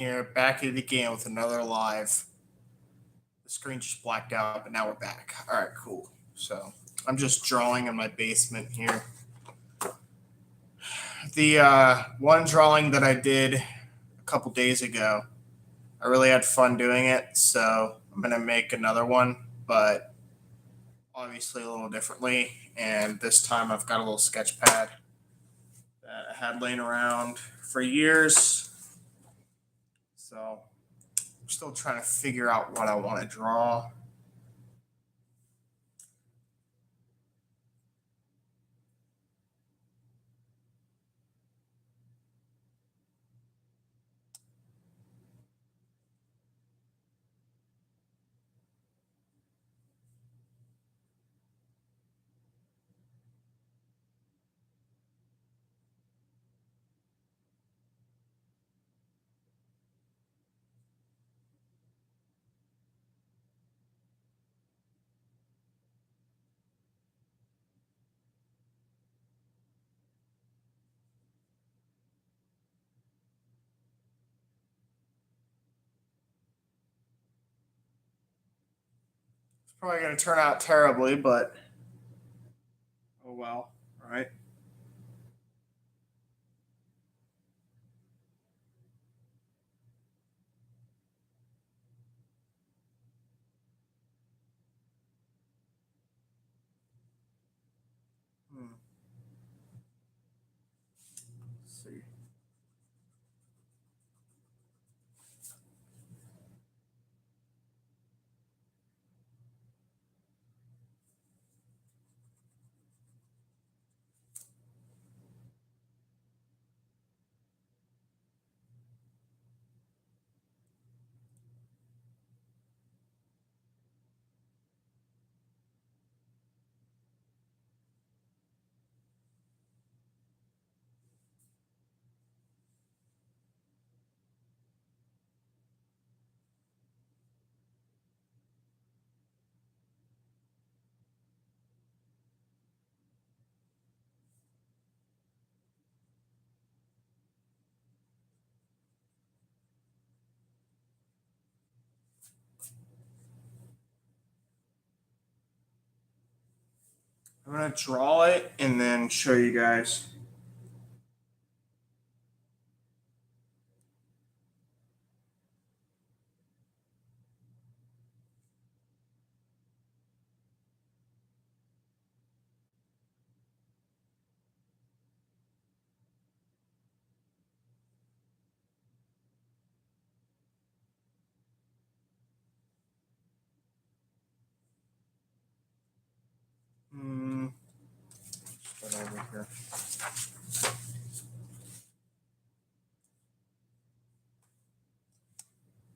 Here, back at it again with another live. The screen just blacked out, but now we're back. All right, cool. So I'm just drawing in my basement here. The one drawing that I did a couple days ago, I really had fun doing it, so I'm gonna make another one, but obviously a little differently. And this time I've got a little sketch pad that I had laying around for years. So I'm still trying to figure out what I want to draw. It's probably going to turn out terribly, but oh well, right? Hmm. Let's see. I'm going to draw it and then show you guys. Hmm. Start over here.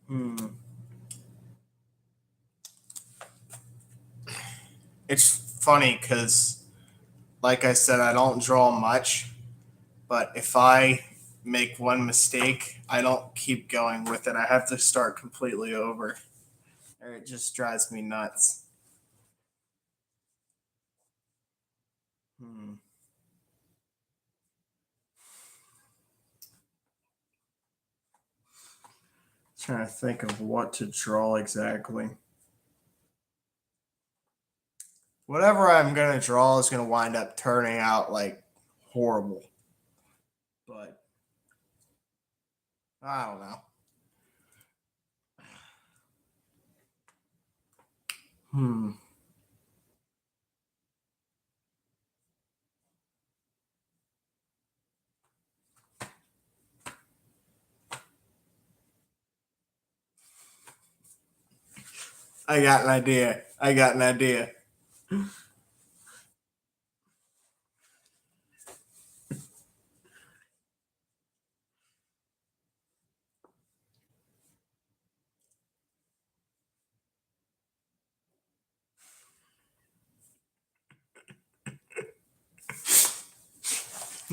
Hmm. It's funny because, like I said, I don't draw much, but if I make one mistake, I don't keep going with it. I have to start completely over, or it just drives me nuts. Hmm. Trying to think of what to draw exactly. Whatever I'm gonna draw is gonna wind up turning out like horrible. But I don't know. Hmm. I got an idea. I got an idea.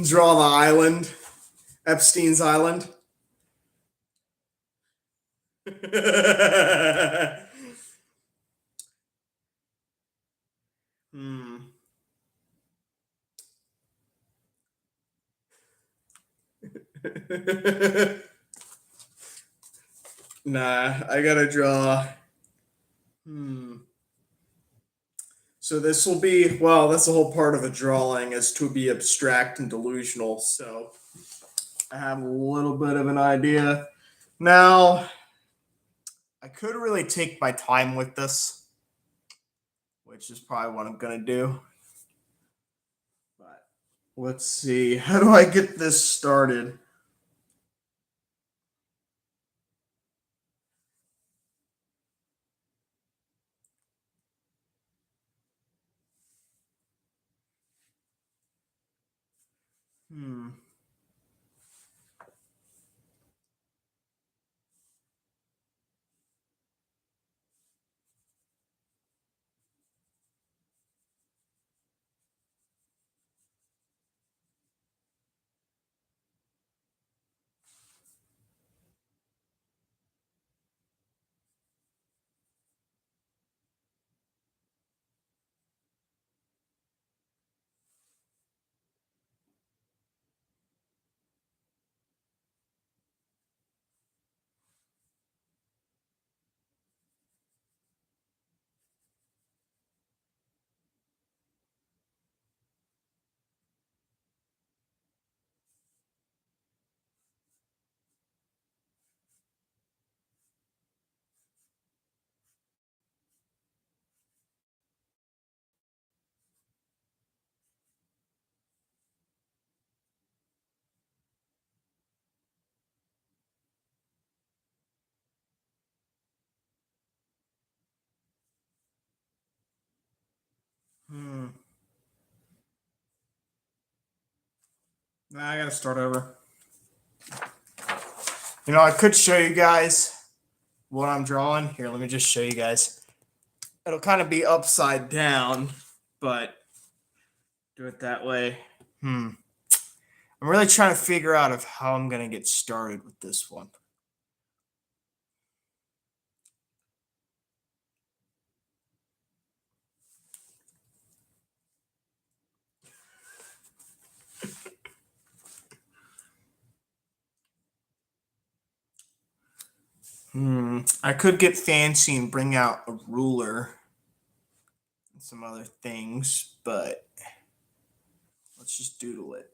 Draw the island, Epstein's Island. Hmm. Nah, I gotta draw. Hmm. So this will be, well, that's the whole part of a drawing is to be abstract and delusional. So I have a little bit of an idea. Now, I could really take my time with this, which is probably what I'm gonna do. But let's see. How do I get this started? Hmm. Hmm. Nah, I gotta start over. I could show you guys what I'm drawing. Here, let me just show you guys. It'll kind of be upside down, but do it that way. Hmm. I'm really trying to figure out of how I'm gonna get started with this one. I could get fancy and bring out a ruler and some other things, but let's just doodle it.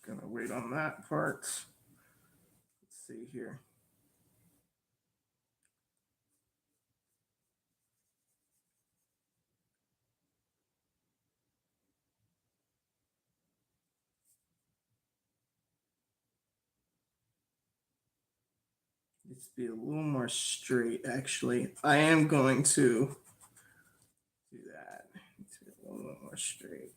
I'm gonna wait on that part. Let's see here. Let's be a little more straight, actually. I am going to do that. Let's be a little more straight.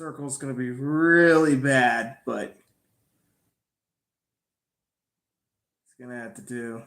Circle's going to be really bad, but it's going to have to do.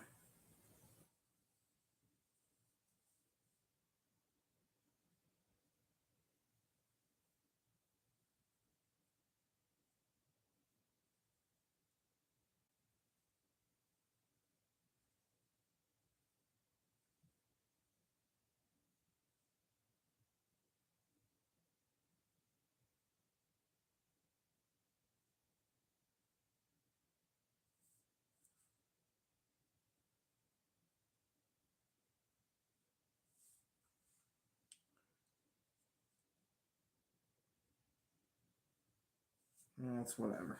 That's whatever.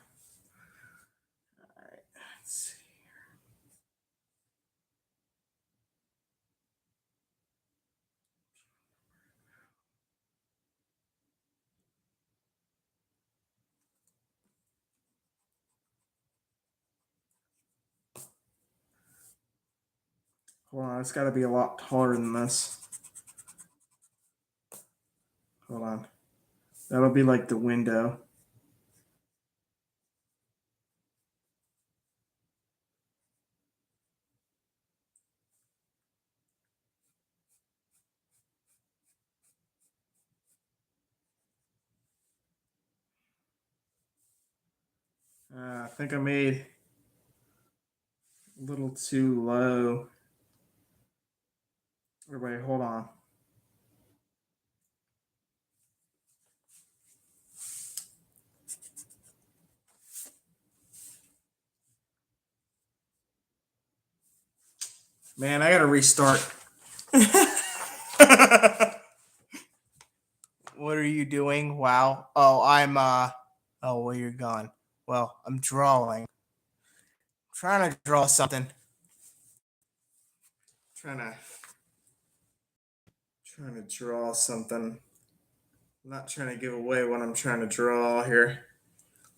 All right, let's see. Hold on, it's got to be a lot taller than this. Hold on. That'll be like the window. I think I made a little too low. Everybody, hold on. Man, I gotta restart. What are you doing? Wow. Oh, I'm oh, well, you're gone. Well, I'm drawing. Trying to draw something. Trying to draw something. I'm not trying to give away what I'm trying to draw here.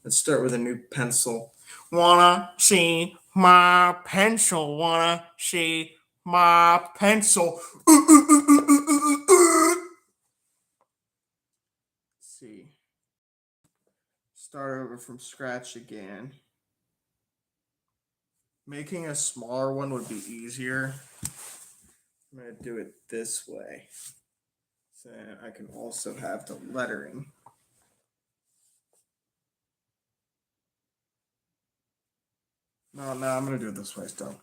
Let's start with a new pencil. Wanna see my pencil? Wanna see my pencil? Let's see. Start over from scratch again. Making a smaller one would be easier. I'm going to do it this way. So I can also have the lettering. No, I'm going to do it this way still.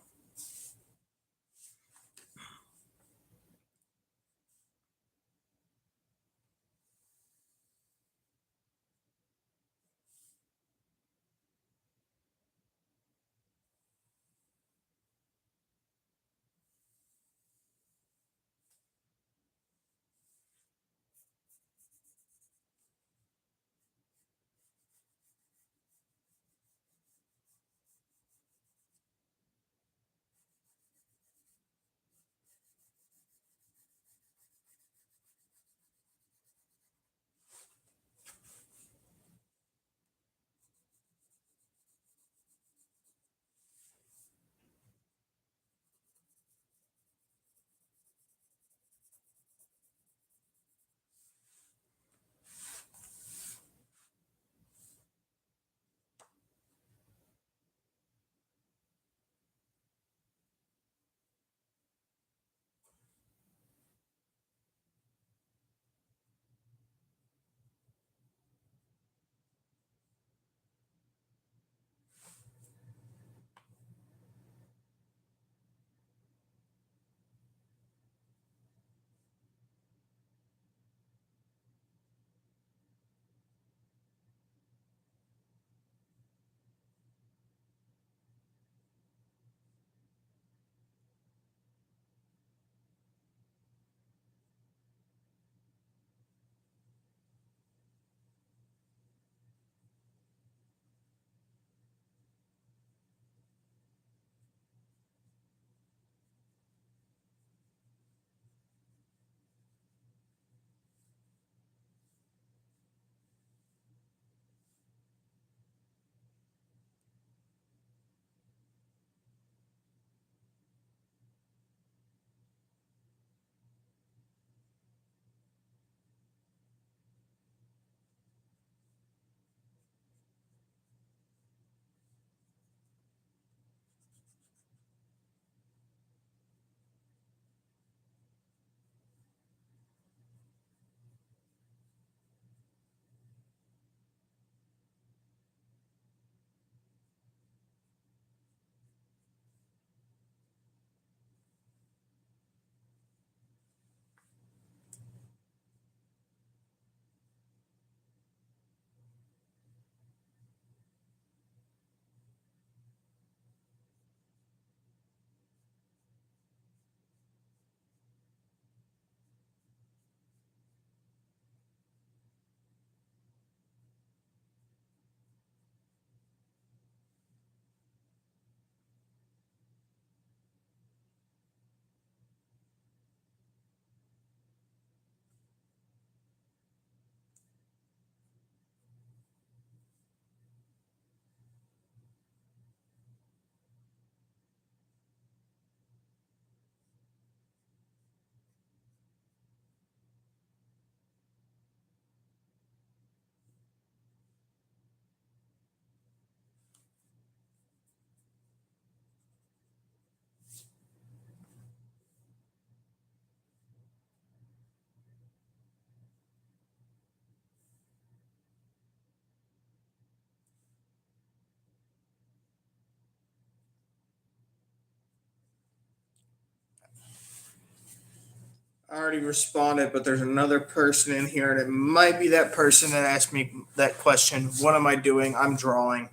I already responded, but there's another person in here, and it might be that person that asked me that question. What am I doing? I'm drawing.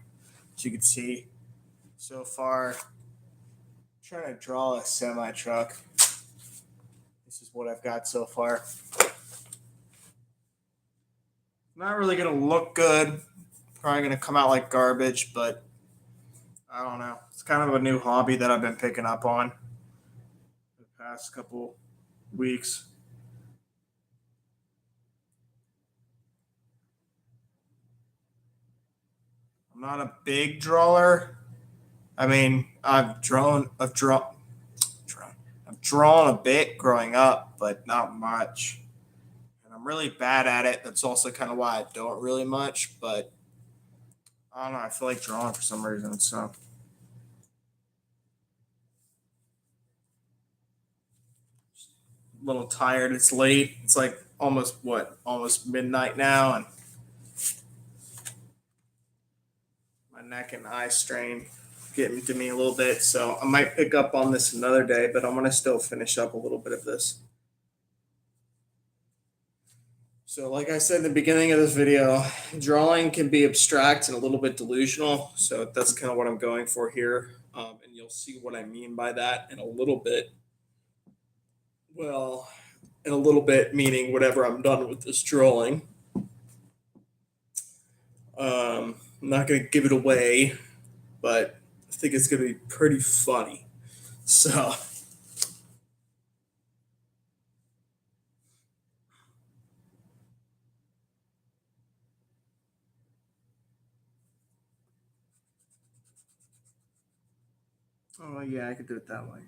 As you can see so far, I'm trying to draw a semi truck. This is what I've got so far. Not really going to look good. Probably going to come out like garbage, but I don't know. It's kind of a new hobby that I've been picking up on the past couple weeks. I'm not a big drawer. I mean, I've drawn a bit growing up, but not much. And I'm really bad at it. That's also kind of why I don't really much. But I don't know. I feel like drawing for some reason. So a little tired. It's late. It's like almost midnight now, and my neck and eye strain getting to me a little bit. So I might pick up on this another day, but I'm gonna still finish up a little bit of this. So, like I said in the beginning of this video, drawing can be abstract and a little bit delusional. So that's kind of what I'm going for here, and you'll see what I mean by that in a little bit. Well, in a little bit, meaning whenever I'm done with this drawing. I'm not going to give it away, but I think it's going to be pretty funny. So, oh yeah, I could do it that way.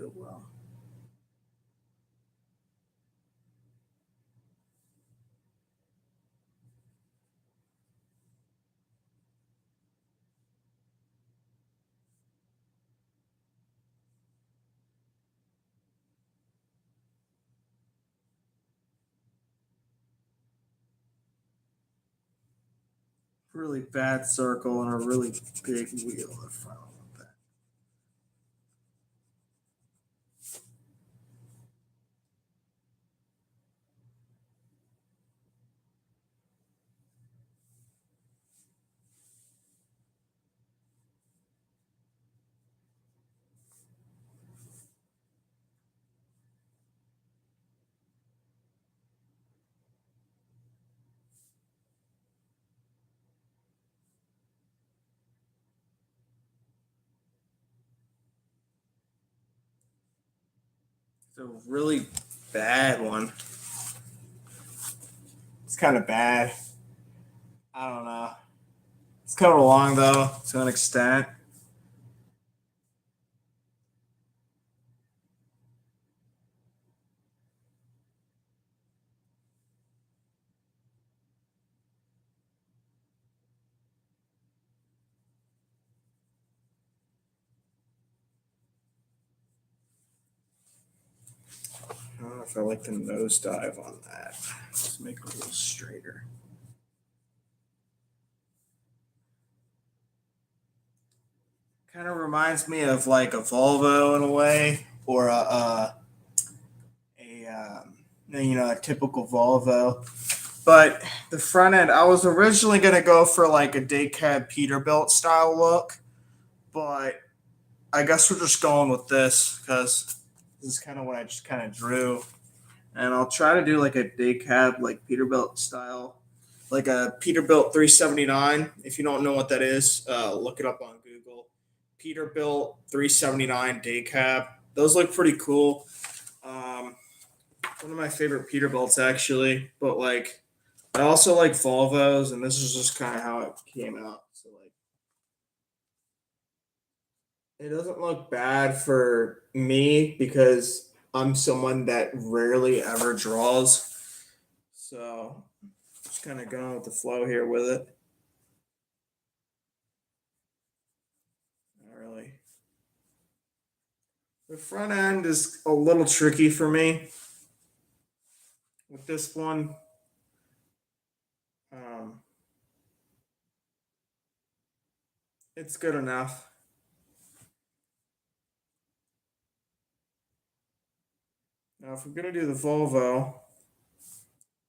do it well. Really bad circle and a really big wheel in front of that. It's a really bad one. It's kind of bad. I don't know. It's coming along though to an extent. I don't know if I like the nosedive on that. Let's make it a little straighter. Kind of reminds me of like a Volvo in a way, or a typical Volvo. But the front end, I was originally gonna go for like a day cab Peterbilt style look, but I guess we're just going with this because this is kind of what I just kind of drew, and I'll try to do like a day cab like Peterbilt style, like a Peterbilt 379. If you don't know what that is, look it up on Google. Peterbilt 379 day cab. Those look pretty cool. Um, One of my favorite Peterbilts actually, but like I also like Volvos, and this is just kind of how it came out. So like it doesn't look bad for me because I'm someone that rarely ever draws. So just kind of going with the flow here with it. Not really. The front end is a little tricky for me with this one. Um, it's good enough. Now, if we're gonna do the Volvo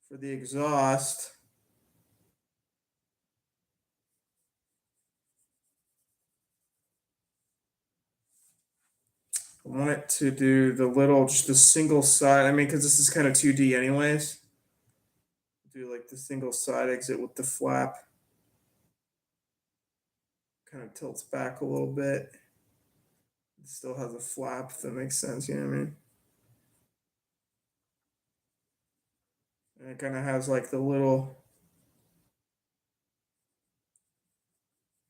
for the exhaust, I want it to do the little, just the single side. I mean, because this is kind of 2D anyways. Do like the single side exit with the flap. Kind of tilts back a little bit. It still has a flap, if that makes sense, you know what I mean? And it kind of has like the little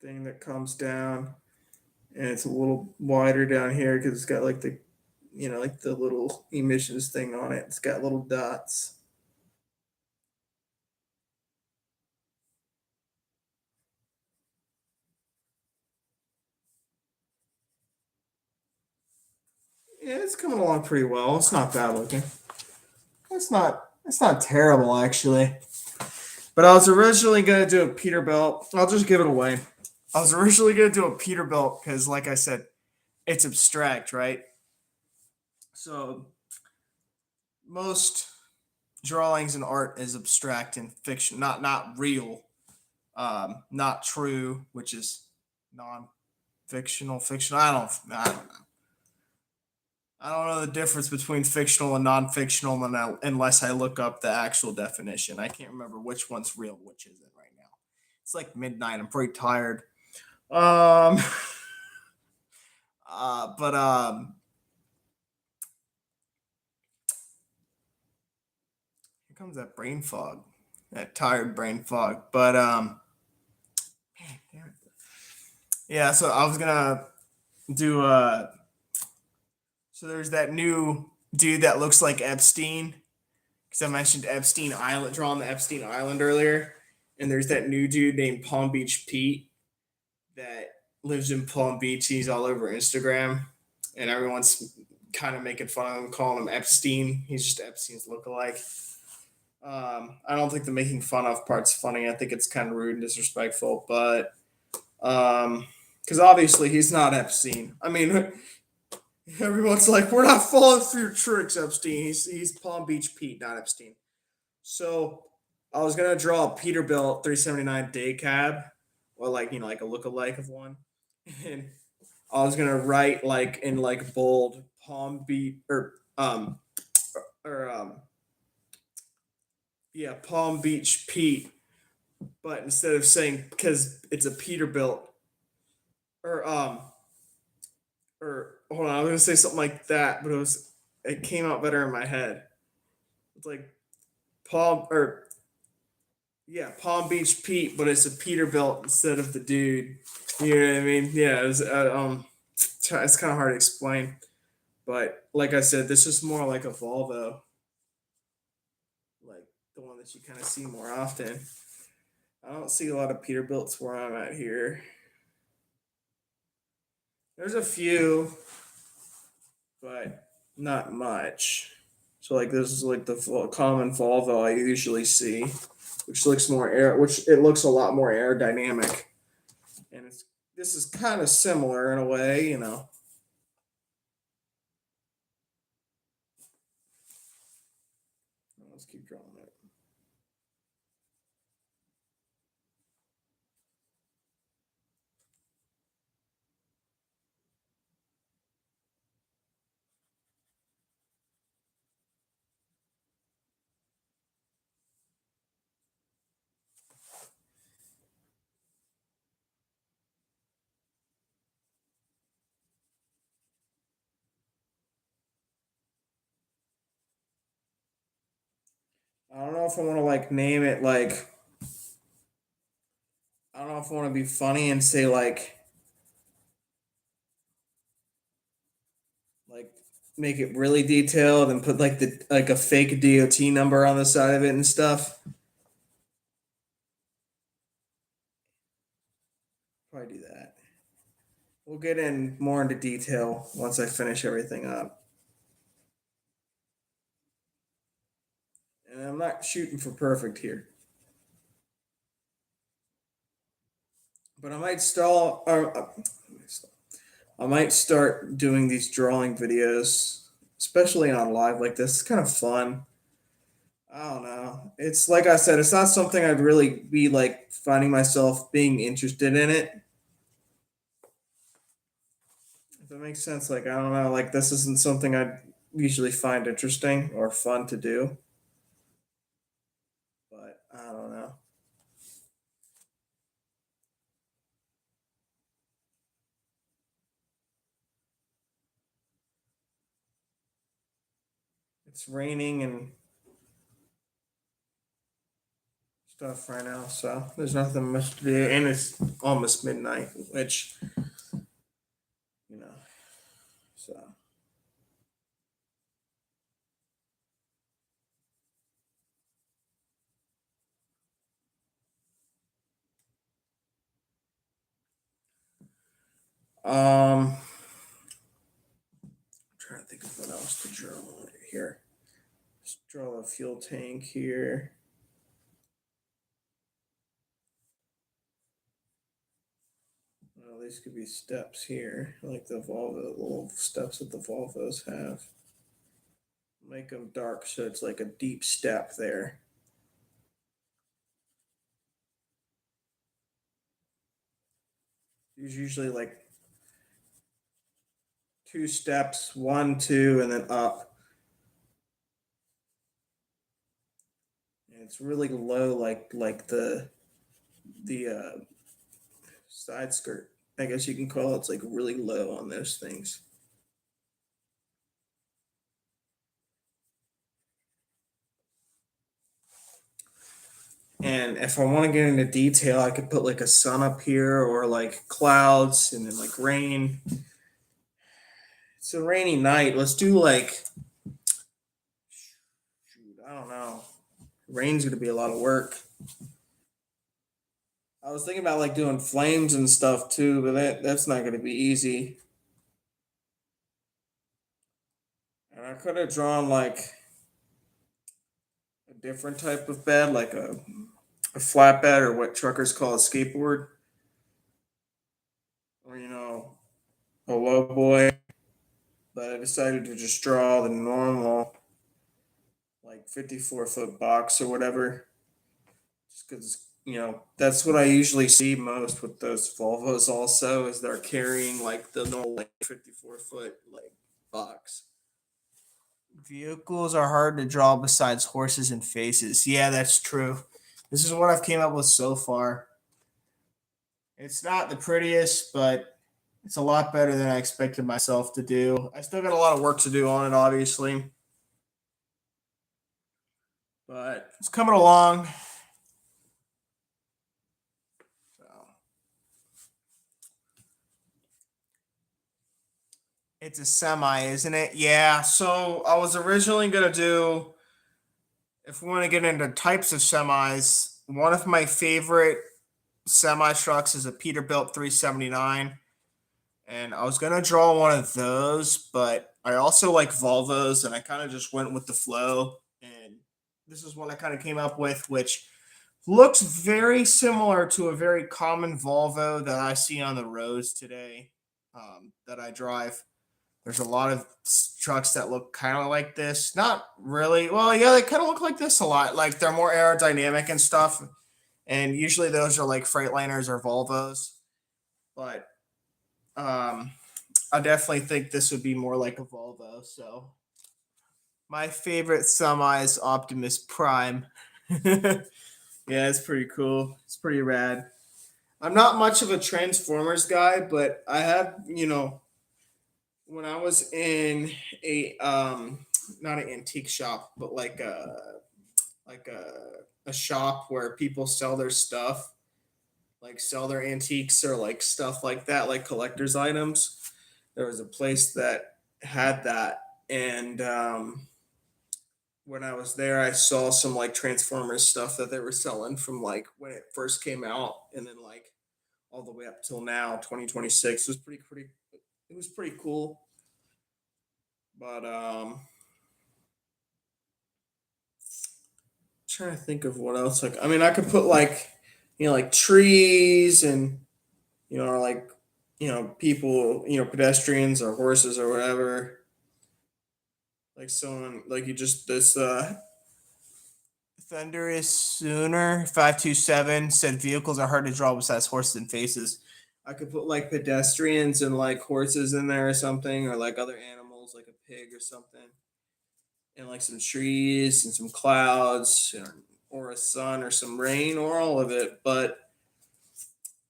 thing that comes down, and it's a little wider down here because it's got like like the little emissions thing on it. It's got little dots. Yeah, it's coming along pretty well. It's not bad looking. It's not terrible actually. But I was originally gonna do a Peterbilt. I'll just give it away. I was originally gonna do a Peterbilt because, like I said, it's abstract, right? So most drawings and art is abstract and fiction, not real, not true, which is non-fictional, fictional. I don't know. I don't know the difference between fictional and non-fictional unless I look up the actual definition. I can't remember which one's real, which isn't right now. It's like midnight. I'm pretty tired. Um, but here comes that brain fog, that tired brain fog. But damn it. Yeah. So I was gonna do So there's that new dude that looks like Epstein, because I mentioned Epstein Island, drawing the Epstein Island earlier. And there's that new dude named Palm Beach Pete that lives in Palm Beach. He's all over Instagram, and everyone's kind of making fun of him, calling him Epstein. He's just Epstein's lookalike. I don't think the making fun of part's funny. I think it's kind of rude and disrespectful, but because obviously he's not Epstein. I mean, everyone's like, "We're not falling for your tricks, Epstein." He's Palm Beach Pete, not Epstein. So I was gonna draw a Peterbilt 379 day cab, or like like a lookalike of one, and I was gonna write like in like bold Palm Beach or yeah, Palm Beach Pete, but instead of saying, because it's a Peterbilt, or hold on, I was gonna say something like that, but it came out better in my head. It's like Palm or yeah, Palm Beach Pete, but it's a Peterbilt instead of the dude. You know what I mean? Yeah, it's kind of hard to explain, but like I said, this is more like a Volvo, like the one that you kind of see more often. I don't see a lot of Peterbilts where I'm at here. There's a few, but not much. So like this is like the common Volvo I usually see, which it looks a lot more aerodynamic, and this is kind of similar in a way, you know. Let's keep drawing it. I don't know if I want to like name it like, I don't know if I want to be funny and say like make it really detailed and put like the like a fake DOT number on the side of it and stuff. Probably do that. We'll get in more into detail once I finish everything up. And I'm not shooting for perfect here, but I might start doing these drawing videos, especially on live like this. It's kind of fun. I don't know. It's like I said, it's not something I'd really be like finding myself being interested in it. If it makes sense, like I don't know, like this isn't something I'd usually find interesting or fun to do, but I don't know. It's raining and stuff right now, so there's nothing much to do, and it's almost midnight, which you know, so I'm trying to think of what else to draw here. Let's draw a fuel tank here. Well, these could be steps here, like the little steps that the Volvos have. Make them dark so it's like a deep step there. There's usually like two steps, one, two, and then up. And it's really low, like the side skirt, I guess you can call it. It's like really low on those things. And if I want to get into detail, I could put like a sun up here or like clouds and then like rain. It's a rainy night. Let's do like, shoot, I don't know. Rain's gonna be a lot of work. I was thinking about like doing flames and stuff too, but that's not gonna be easy. And I could have drawn like a different type of bed, like a flatbed or what truckers call a skateboard, or a low boy. But I decided to just draw the normal, like 54-foot box or whatever, just because that's what I usually see most with those Volvos. Also, is they're carrying like the normal like 54-foot like box. Vehicles are hard to draw besides horses and faces. Yeah, that's true. This is what I've came up with so far. It's not the prettiest, but it's a lot better than I expected myself to do. I still got a lot of work to do on it, obviously, but it's coming along. So it's a semi, isn't it? Yeah. So I was originally gonna do, if we want to get into types of semis, one of my favorite semi trucks is a Peterbilt 379. And I was gonna draw one of those, but I also like Volvos, and I kind of just went with the flow. And this is what I kind of came up with, which looks very similar to a very common Volvo that I see on the roads today, that I drive. There's a lot of trucks that look kind of like this. Not really. Well, yeah, they kind of look like this a lot. Like they're more aerodynamic and stuff. And usually those are like Freightliners or Volvos. But um, I definitely think this would be more like a Volvo. So my favorite semi is Optimus Prime. Yeah, it's pretty cool. It's pretty rad. I'm not much of a Transformers guy, but I have, when I was in a not an antique shop, but like a shop where people sell their stuff, like sell their antiques or like stuff like that, like collector's items. There was a place that had that, and when I was there, I saw some like Transformers stuff that they were selling from like when it first came out, and then like all the way up till now, 2026 was pretty. It was pretty cool, but trying to think of what else. Like, I mean, I could put like like trees and or like people, pedestrians or horses or whatever. Like someone like you just this Thunderous Sooner 527 said vehicles are hard to draw besides horses and faces. I could put like pedestrians and like horses in there or something, or like other animals like a pig or something, and like some trees and some clouds, or a sun or some rain or all of it. But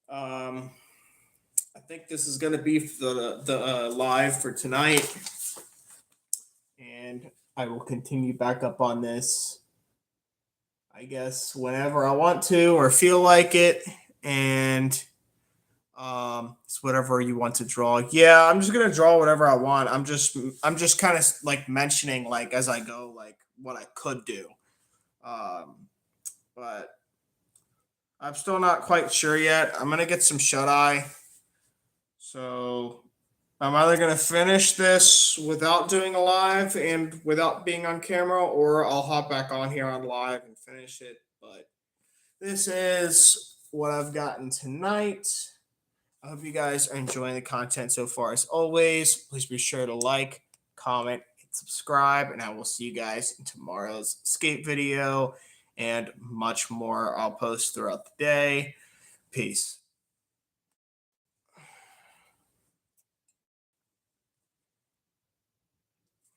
um, I think this is going to be the live for tonight, and I will continue back up on this, I guess, whenever I want to or feel like it. And it's whatever you want to draw. Yeah, I'm just gonna draw whatever I want. I'm just kind of like mentioning like as I go like what I could do. Um, but I'm still not quite sure yet. I'm gonna get some shut eye. So I'm either gonna finish this without doing a live and without being on camera, or I'll hop back on here on live and finish it. But this is what I've gotten tonight. I hope you guys are enjoying the content so far. As always, please be sure to like, comment, and subscribe, and I will see you guys in tomorrow's skate video and much more I'll post throughout the day. Peace.